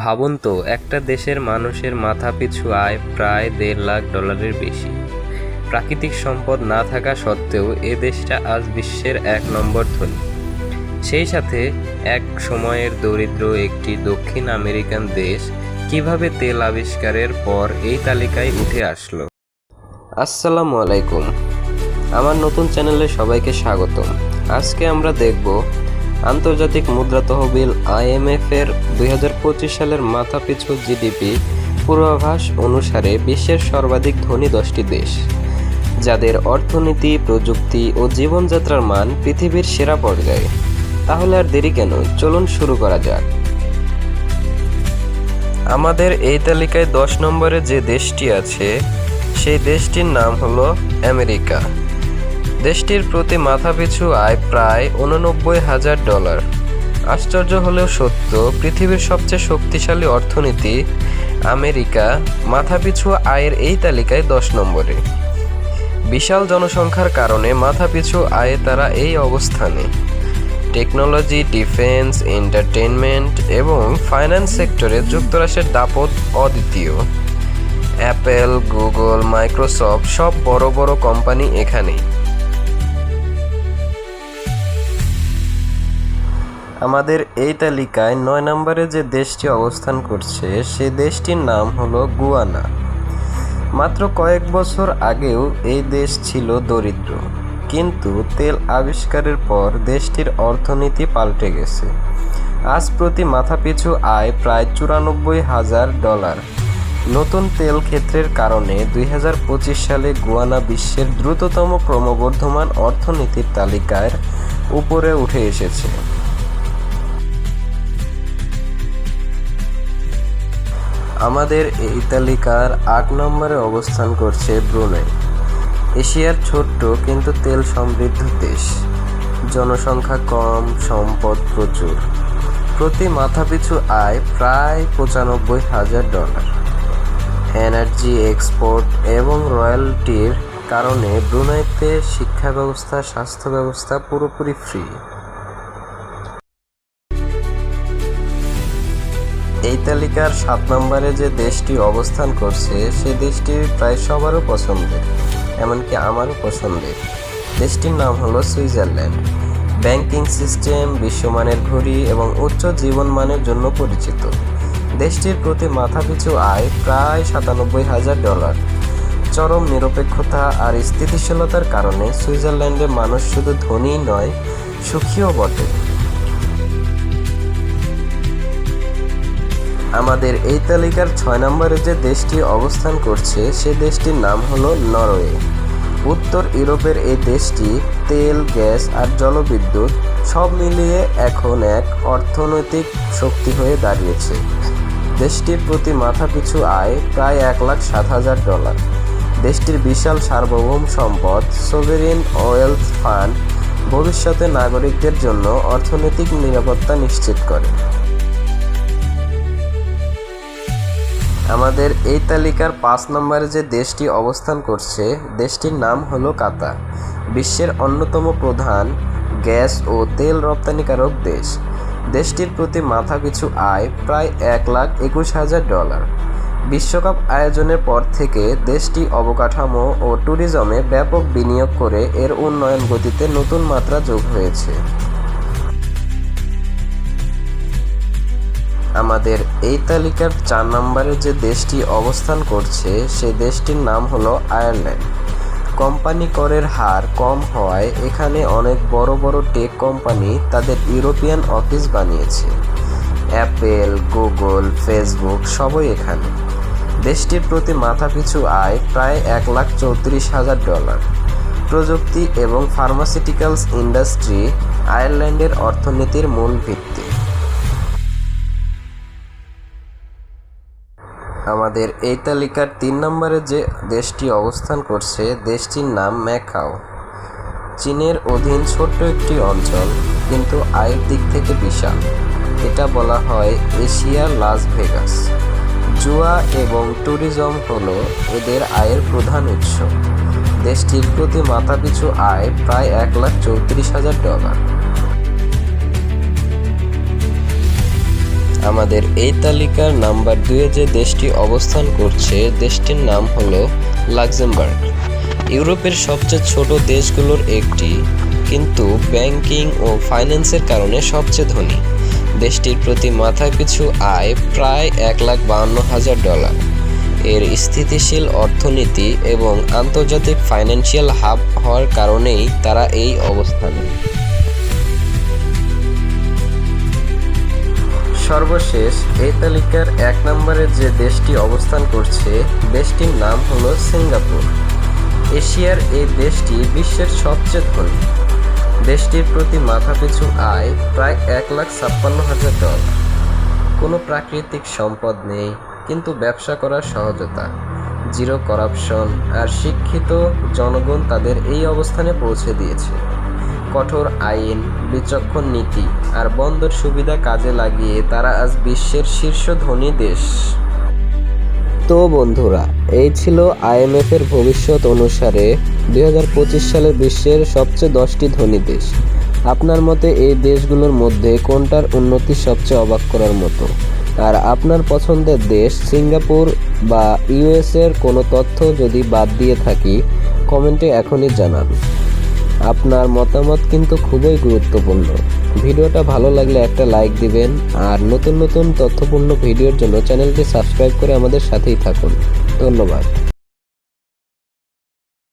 ভাবুন তো, একটা দেশের মানুষের মাথাপিছু আয় প্রায় $1.5 লাখ বেশি। প্রাকৃতিক সম্পদ না থাকা সত্ত্বেও এ দেশটা আজ বিশ্বের 1 নম্বর ধনী। সেই সাথে এক সময়ের দরিদ্র একটি দক্ষিণ আমেরিকান দেশ কিভাবে তেল আবিষ্কারের পর এই তালিকায় উঠে আসলো। আসসালামু আলাইকুম, আমার নতুন চ্যানেলে সবাইকে স্বাগতম। আজকে আমরা দেখব আন্তর্জাতিক মুদ্রা তহবিল IMF এর 2025 সালের মাথাপিছু জিডিপি পূর্বাভাস অনুসারে বিশ্বের সর্বাধিক ধনী 10টি দেশ, যাদের অর্থনীতি, প্রযুক্তি ও জীবনযাত্রার মান পৃথিবীর সেরা পর্যায়ে। তাহলে আর দেরি কেন, চলুন শুরু করা যাক। আমাদের এই তালিকায় 10 নম্বরে যে দেশটি আছে সেই দেশটির নাম হলো আমেরিকা। দেশটির প্রতি মাথাপিছু আয় প্রায় $89,000। আশ্চর্য হলেও সত্য, পৃথিবীর সবচেয়ে শক্তিশালী অর্থনীতি আমেরিকা মাথাপিছু আয়ের এই তালিকায় 10 নম্বরে। বিশাল জনসংখ্যার কারণে মাথাপিছু আয়ে তারা এই অবস্থানে। টেকনোলজি, ডিফেন্স, এন্টারটেইনমেন্ট এবং ফাইন্যান্স সেক্টরে যুক্তরাষ্ট্রের দাপট অদ্বিতীয়। অ্যাপেল, গুগল, মাইক্রোসফট সব বড় বড় কোম্পানি এখানেই। আমাদের এই তালিকায় 9 নম্বরে যে দেশটি অবস্থান করছে সে দেশটির নাম হলো গুয়ানা। মাত্র কয়েক বছর আগেও এই দেশ ছিল দরিদ্র, কিন্তু তেল আবিষ্কারের পর দেশটির অর্থনীতি পাল্টে গেছে। আজ প্রতি মাথাপিছু আয় প্রায় $94,000। নতুন তেল ক্ষেত্রের কারণে 2025 সালে গুয়ানা বিশ্বের দ্রুততম ক্রমবর্ধমান অর্থনীতির তালিকার উপরে উঠে এসেছে। আমাদের এই তালিকার 8 নম্বরে অবস্থান করছে ব্রুনাই। এশিয়ার ছোট্ট কিন্তু তেল সমৃদ্ধ দেশ। জনসংখ্যা কম, সম্পদ প্রচুর। প্রতি মাথাপিছু আয় প্রায় $95,000। এনার্জি এক্সপোর্ট এবং রয়্যালটির কারণে ব্রুনাইতে শিক্ষা ব্যবস্থা, স্বাস্থ্য ব্যবস্থা পুরোপুরি ফ্রি। এই তালিকার 7 নম্বরে যে দেশটি অবস্থান করছে সে দেশটি প্রায় সবারও পছন্দের, এমনকি আমারও পছন্দের। দেশটির নাম হলো সুইজারল্যান্ড। ব্যাংকিং সিস্টেম, বিশ্বমানের ঘড়ি এবং উচ্চ জীবনমানের জন্য পরিচিত। দেশটির প্রতি মাথাপিছু আয় প্রায় $97,000। চরম নিরপেক্ষতা আর স্থিতিশীলতার কারণে সুইজারল্যান্ডে মানুষ শুধু ধনীই নয়, সুখীও বটে। আমাদের এই তালিকার 6 নম্বরে যে দেশটি অবস্থান করছে সে দেশটির নাম হলো নরওয়ে। উত্তর ইউরোপের এই দেশটি তেল, গ্যাস আর জলবিদ্যুৎ সব মিলিয়ে এখন এক অর্থনৈতিক শক্তি হয়ে দাঁড়িয়েছে। দেশটির প্রতি মাথাপিছু আয় প্রায় $1,07,000। দেশটির বিশাল সার্বভৌম সম্পদ, সোভেরিন ওয়েলথ ফান্ড, ভবিষ্যতে নাগরিকদের জন্য অর্থনৈতিক নিরাপত্তা নিশ্চিত করে। আমাদের এই তালিকার 5 নম্বরে যে দেশটি অবস্থান করছে দেশটির নাম হলো কাতার। বিশ্বের অন্যতম প্রধান গ্যাস ও তেল রপ্তানিকারক দেশ। দেশটির প্রতি মাথাপিছু আয় প্রায় $1,21,000। বিশ্বকাপ আয়োজনের পর থেকে দেশটি অবকাঠামো ও ট্যুরিজমে ব্যাপক বিনিয়োগ করে এর উন্নয়ন গতিতে নতুন মাত্রা যোগ হয়েছে। আমাদের এই তালিকার 4 নম্বরে যে দেশটি অবস্থান করছে সে দেশটির নাম হলো আয়ারল্যান্ড। কোম্পানি করের হার কম হওয়ায় এখানে অনেক বড় বড় টেক কোম্পানি তাদের ইউরোপিয়ান অফিস বানিয়েছে। অ্যাপেল, গুগল, ফেসবুক সবই এখানে। দেশটির প্রতি মাথাপিছু আয় প্রায় $1,34,000। প্রযুক্তি এবং ফার্মাসিউটিক্যালস ইন্ডাস্ট্রি আয়ারল্যান্ডের অর্থনীতির মূল ভিত্তি। আমাদের এই তালিকার 3 নম্বরে যে দেশটি অবস্থান করছে দেশটির নাম ম্যাকাও। চীনের অধীন ছোট্ট একটি অঞ্চল, কিন্তু আয়ের দিক থেকে বিশাল। এটা বলা হয় এশিয়ার লাস ভেগাস। জুয়া এবং ট্যুরিজম হলো এদের আয়ের প্রধান উৎস। দেশটির প্রতি মাথাপিছু আয় প্রায় $1,34,000। আমাদের এই তালিকার নাম্বার 2-এ যে দেশটি অবস্থান করছে দেশটির নাম হলো লাক্সেমবার্গ। ইউরোপের সবচেয়ে ছোট দেশগুলোর একটি, কিন্তু ব্যাংকিং ও ফাইন্যান্সের কারণে সবচেয়ে ধনী। দেশটির প্রতি মাথাপিছু আয় প্রায় $1,52,000। এর স্থিতিশীল অর্থনীতি এবং আন্তর্জাতিক ফাইন্যান্সিয়াল হাব হওয়ার কারণেই তারা এই অবস্থানে। সর্বশেষ এই তালিকার 1 নম্বরে যে দেশটি অবস্থান করছে দেশটির নাম হলো সিঙ্গাপুর। এশিয়ার এই দেশটি বিশ্বের সবচেয়ে ধনী। দেশটির প্রতি মাথাপিছু আয় প্রায় $1,56,000। কোনো প্রাকৃতিক সম্পদ নেই, কিন্তু ব্যবসা করার সহজতা, জিরো করাপশন আর শিক্ষিত জনগণ তাদের এই অবস্থানে পৌঁছে দিয়েছে। কঠোর আইন, বিচক্ষণ নীতি আর বন্দর সুবিধা কাজে লাগিয়ে তারা আজ বিশ্বের শীর্ষ ধনী দেশ। তো বন্ধুরা, এই ছিল IMF-এর ভবিষ্যৎ অনুসারে 2025 সালে বিশ্বের সবচেয়ে 10টি ধনী দেশ। আপনার মতে এই দেশগুলোর মধ্যে কোনটার উন্নতি সবচেয়ে অবাক করার মতো? আর আপনার পছন্দের দেশ সিঙ্গাপুর বা US-এর কোনো তথ্য যদি বাদ দিয়ে থাকি, কমেন্টে এখনই জানান। আপনার মতামত কিন্তু খুবই গুরুত্বপূর্ণ। ভিডিওটা ভালো লাগলে একটা লাইক দিবেন, আর নতুন নতুন তথ্যপূর্ণ ভিডিওর জন্য চ্যানেলটি সাবস্ক্রাইব করে আমাদের সাথেই থাকুন। ধন্যবাদ।